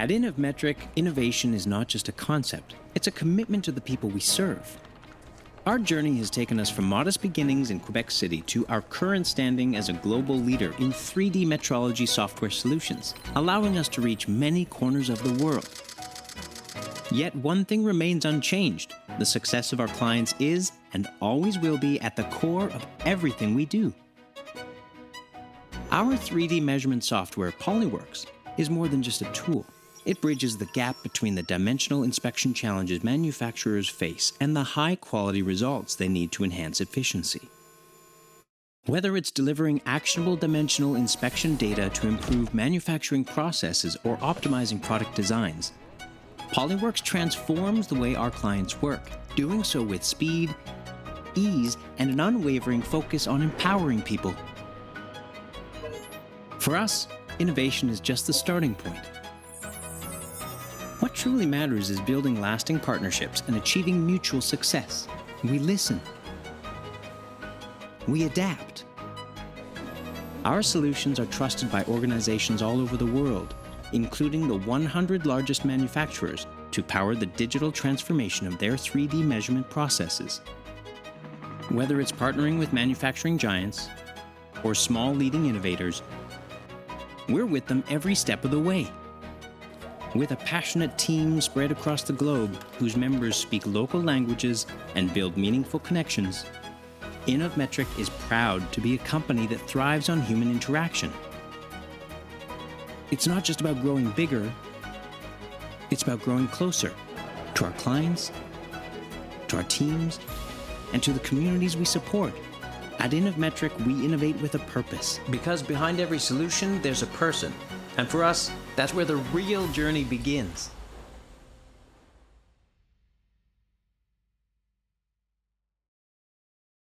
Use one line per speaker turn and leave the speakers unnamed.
At InnovMetric, innovation is not just a concept, it's a commitment to the people we serve. Our journey has taken us from modest beginnings in Quebec City to our current standing as a global leader in 3D metrology software solutions, allowing us to reach many corners of the world. Yet one thing remains unchanged. The success of our clients is and always will be at the core of everything we do. Our 3D measurement software, PolyWorks, is more than just a tool. It bridges the gap between the dimensional inspection challenges manufacturers face and the high-quality results they need to enhance efficiency. Whether it's delivering actionable dimensional inspection data to improve manufacturing processes or optimizing product designs, PolyWorks transforms the way our clients work, doing so with speed, ease, and an unwavering focus on empowering people. For us, innovation is just the starting point. What truly matters is building lasting partnerships and achieving mutual success. We listen. We adapt. Our solutions are trusted by organizations all over the world, including the 100 largest manufacturers, to power the digital transformation of their 3D measurement processes. Whether it's partnering with manufacturing giants or small leading innovators, we're with them every step of the way. With a passionate team spread across the globe whose members speak local languages and build meaningful connections, InnovMetric is proud to be a company that thrives on human interaction. It's not just about growing bigger, it's about growing closer to our clients, to our teams, and to the communities we support. At InnovMetric, we innovate with a purpose. Because behind every solution, there's a person. And for us, that's where the real journey begins.